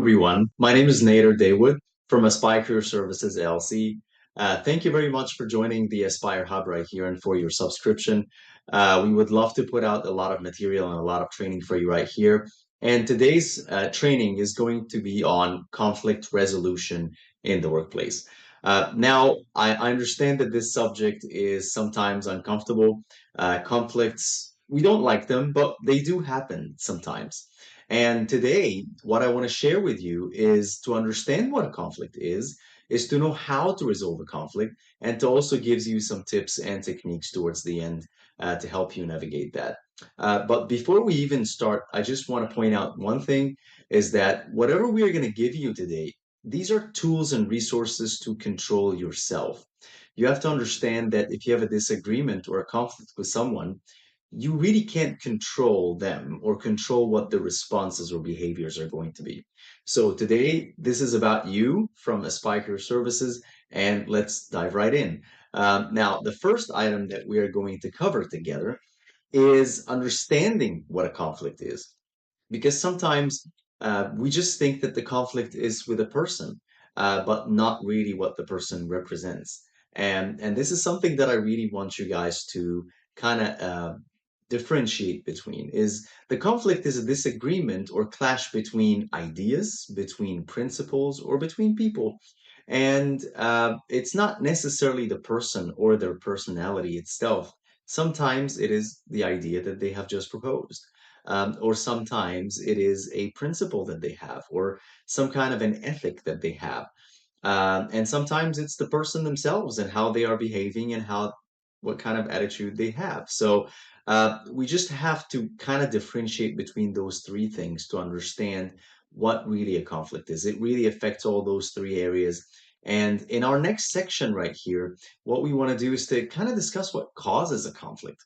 everyone. My name is Nader Daywood from Aspire Career Services LLC. Thank you very much for joining the Aspire Hub right here and for your subscription. We would love to put out a lot of material and a lot of training for you right here. And today's training is going to be on conflict resolution in the workplace. Now, I understand that this subject is sometimes uncomfortable. Conflicts, we don't like them, but they do happen sometimes. And today, what I want to share with you is to understand what a conflict is to know how to resolve a conflict, and to also gives you some tips and techniques towards the end to help you navigate that. But before we even start, I just want to point out one thing is that whatever we are going to give you today, these are tools and resources to control yourself. You have to understand that if you have a disagreement or a conflict with someone, you really can't control them or control what the responses or behaviors are going to be. So today, this is about you from Aspire Services, and let's dive right in. Now, the first item that we are going to cover together is understanding what a conflict is, because sometimes we just think that the conflict is with a person, but not really what the person represents. And this is something that I really want you guys to kind of differentiate between is the conflict is a disagreement or clash between ideas, between principles, or between people. And it's not necessarily the person or their personality itself. Sometimes it is the idea that they have just proposed, or sometimes it is a principle that they have, or some kind of an ethic that they have. And sometimes it's the person themselves and how they are behaving and how what kind of attitude they have. So we just have to kind of differentiate between those three things to understand what really a conflict is. It really affects all those three areas. And in our next section right here, what we want to do is to kind of discuss what causes a conflict,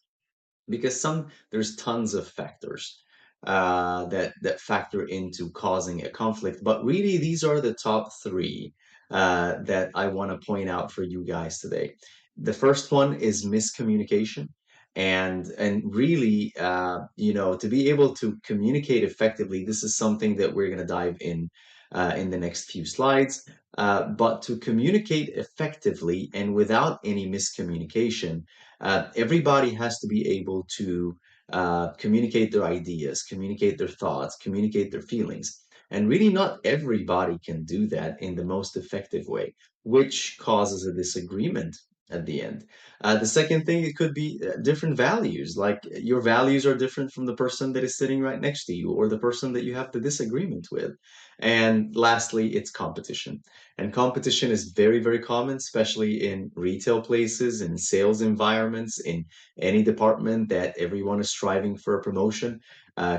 because there's tons of factors that factor into causing a conflict, but really these are the top three that I want to point out for you guys today. The first one is miscommunication, and really, to be able to communicate effectively, this is something that we're going to dive in the next few slides. But to communicate effectively and without any miscommunication, everybody has to be able to communicate their ideas, communicate their thoughts, communicate their feelings. And really, not everybody can do that in the most effective way, which causes a disagreement at the end. The second thing, it could be different values, like your values are different from the person that is sitting right next to you or the person that you have the disagreement with. And lastly, it's competition. And competition is very, very common, especially in retail places, in sales environments, in any department that everyone is striving for a promotion.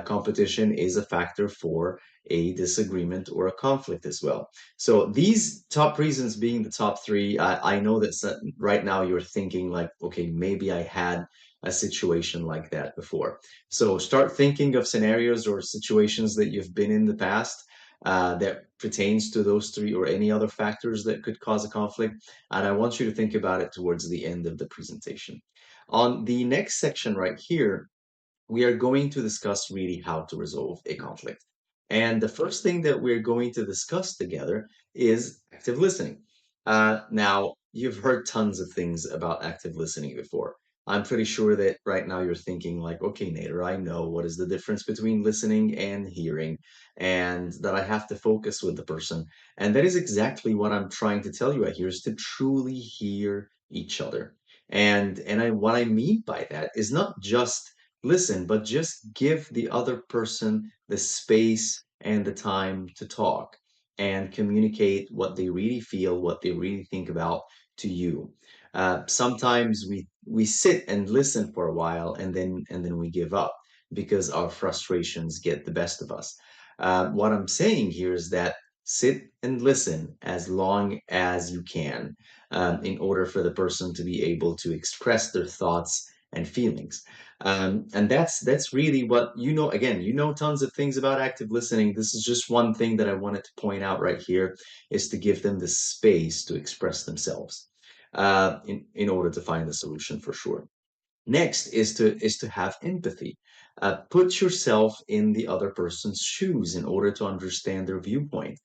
Competition is a factor for a disagreement or a conflict as well. So these top reasons being the top three, I know that right now you're thinking like, okay, maybe I had a situation like that before. So start thinking of scenarios or situations that you've been in the past that pertains to those three or any other factors that could cause a conflict. And I want you to think about it towards the end of the presentation. On the next section right here, we are going to discuss really how to resolve a conflict. And the first thing that we're going to discuss together is active listening. Now, you've heard tons of things about active listening before. I'm pretty sure that right now you're thinking like, okay, Nader, I know what is the difference between listening and hearing, and that I have to focus with the person. And that is exactly what I'm trying to tell you right here is to truly hear each other. What I mean by that is not just listen, but just give the other person the space and the time to talk and communicate what they really feel, what they really think about to you. Sometimes we sit and listen for a while, and then we give up because our frustrations get the best of us. What I'm saying here is that sit and listen as long as you can, in order for the person to be able to express their thoughts and feelings. And that's really what again, tons of things about active listening. This is just one thing that I wanted to point out right here is to give them the space to express themselves in order to find a solution for sure. Next is to have empathy. Put yourself in the other person's shoes in order to understand their viewpoint.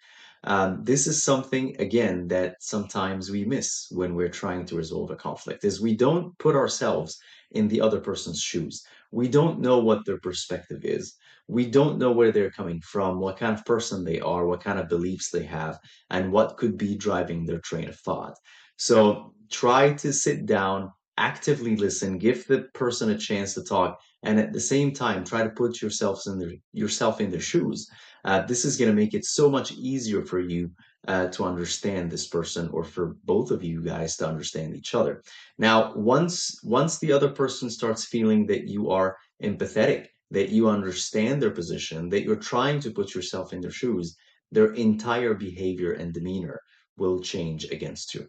This is something, again, that sometimes we miss when we're trying to resolve a conflict, is we don't put ourselves in the other person's shoes. We don't know what their perspective is. We don't know where they're coming from, what kind of person they are, what kind of beliefs they have, and what could be driving their train of thought. So try to sit down, actively listen, give the person a chance to talk, and at the same time try to put yourself in their shoes. This is going to make it so much easier for you to understand this person, or for both of you guys to understand each other. Now, once the other person starts feeling that you are empathetic, that you understand their position, that you're trying to put yourself in their shoes, their entire behavior and demeanor will change against you.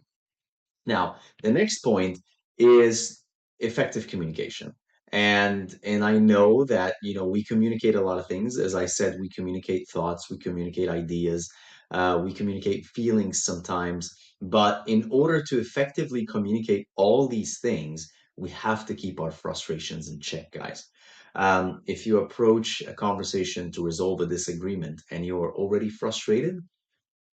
Now, the next point is effective communication. And I know that, we communicate a lot of things. As I said, we communicate thoughts, we communicate ideas, we communicate feelings sometimes. But in order to effectively communicate all these things, we have to keep our frustrations in check, guys. If you approach a conversation to resolve a disagreement and you're already frustrated,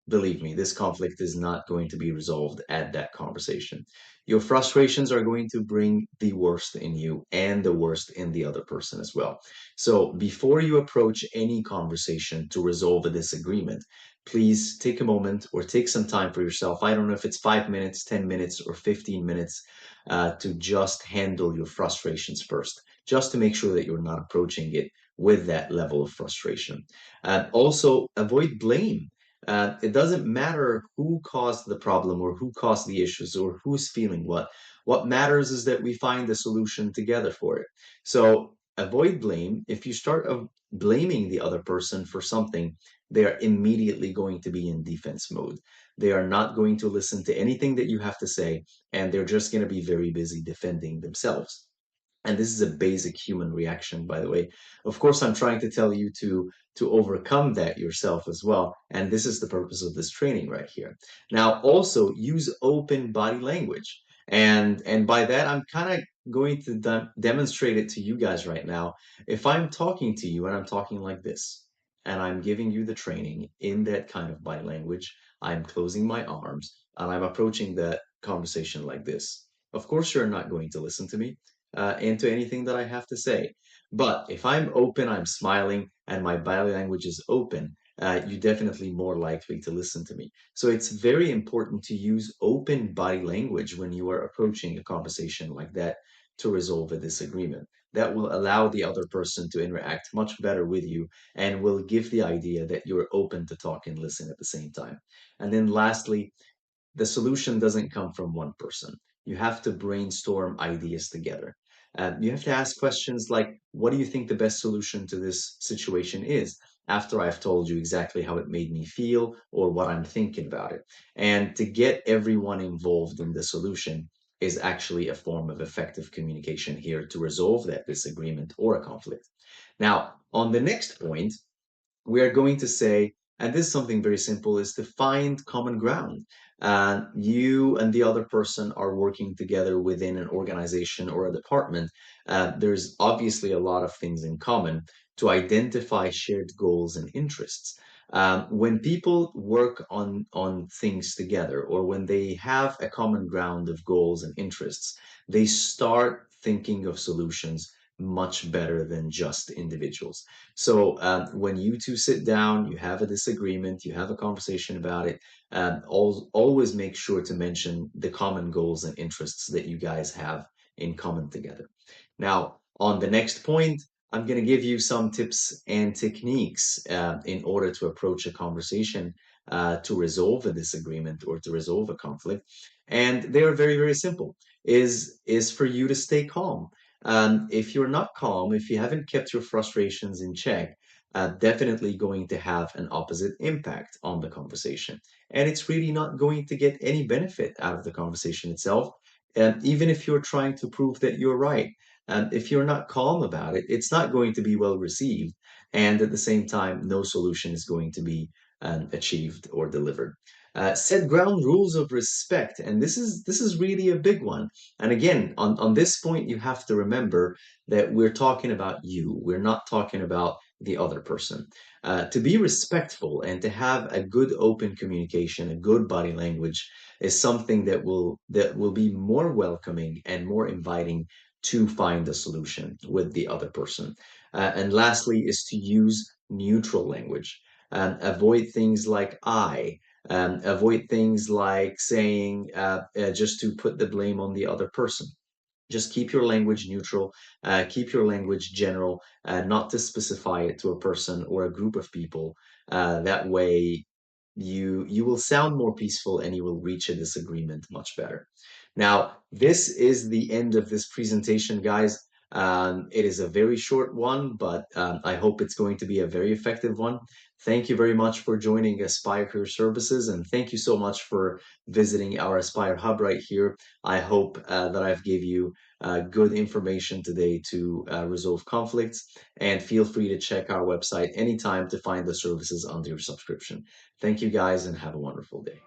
believe me, this conflict is not going to be resolved at that conversation. Your frustrations are going to bring the worst in you and the worst in the other person as well. So before you approach any conversation to resolve a disagreement, please take a moment or take some time for yourself. I don't know if it's 5 minutes, 10 minutes, or 15 minutes to just handle your frustrations first, just to make sure that you're not approaching it with that level of frustration. Also, avoid blame. It doesn't matter who caused the problem or who caused the issues or who's feeling what. What matters is that we find a solution together for it. So avoid blame. If you start blaming the other person for something, they are immediately going to be in defense mode. They are not going to listen to anything that you have to say, and they're just going to be very busy defending themselves. And this is a basic human reaction, by the way. Of course, I'm trying to tell you to overcome that yourself as well. And this is the purpose of this training right here. Now, also use open body language. And by that, I'm kind of going to demonstrate it to you guys right now. If I'm talking to you and I'm talking like this, and I'm giving you the training in that kind of body language, I'm closing my arms and I'm approaching that conversation like this. Of course, you're not going to listen to me and to anything that I have to say. But if I'm open, I'm smiling, and my body language is open, you're definitely more likely to listen to me. So it's very important to use open body language when you are approaching a conversation like that to resolve a disagreement. That will allow the other person to interact much better with you and will give the idea that you're open to talk and listen at the same time. And then lastly, the solution doesn't come from one person. You have to brainstorm ideas together. You have to ask questions like, what do you think the best solution to this situation is? After I've told you exactly how it made me feel or what I'm thinking about it. And to get everyone involved in the solution is actually a form of effective communication here to resolve that disagreement or a conflict. Now, on the next point, we are going to say, and this is something very simple, is to find common ground. You and the other person are working together within an organization or a department. There's obviously a lot of things in common to identify shared goals and interests. When people work on things together, or when they have a common ground of goals and interests, they start thinking of solutions much better than just individuals. So when you two sit down, you have a disagreement, you have a conversation about it, always make sure to mention the common goals and interests that you guys have in common together. Now, on the next point, I'm going to give you some tips and techniques in order to approach a conversation to resolve a disagreement or to resolve a conflict. And they are very, very simple. Is for you to stay calm. If you're not calm, if you haven't kept your frustrations in check, definitely going to have an opposite impact on the conversation. And it's really not going to get any benefit out of the conversation itself. And even if you're trying to prove that you're right, if you're not calm about it, it's not going to be well received. And at the same time, no solution is going to be achieved or delivered. Set ground rules of respect, and this is really a big one. And again, on this point, you have to remember that we're talking about you. We're not talking about the other person. To be respectful and to have a good open communication, a good body language, is something that will be more welcoming and more inviting to find a solution with the other person. And lastly, is to use neutral language. Avoid things like I. Avoid things like saying just to put the blame on the other person. Just keep your language neutral, keep your language general, not to specify it to a person or a group of people. That way, you will sound more peaceful and you will reach a disagreement much better. Now, this is the end of this presentation, guys. It is a very short one, but I hope it's going to be a very effective one. Thank you very much for joining Aspire Career Services, and thank you so much for visiting our Aspire Hub right here. I hope that I've gave you good information today to resolve conflicts, and feel free to check our website anytime to find the services under your subscription. Thank you guys and have a wonderful day.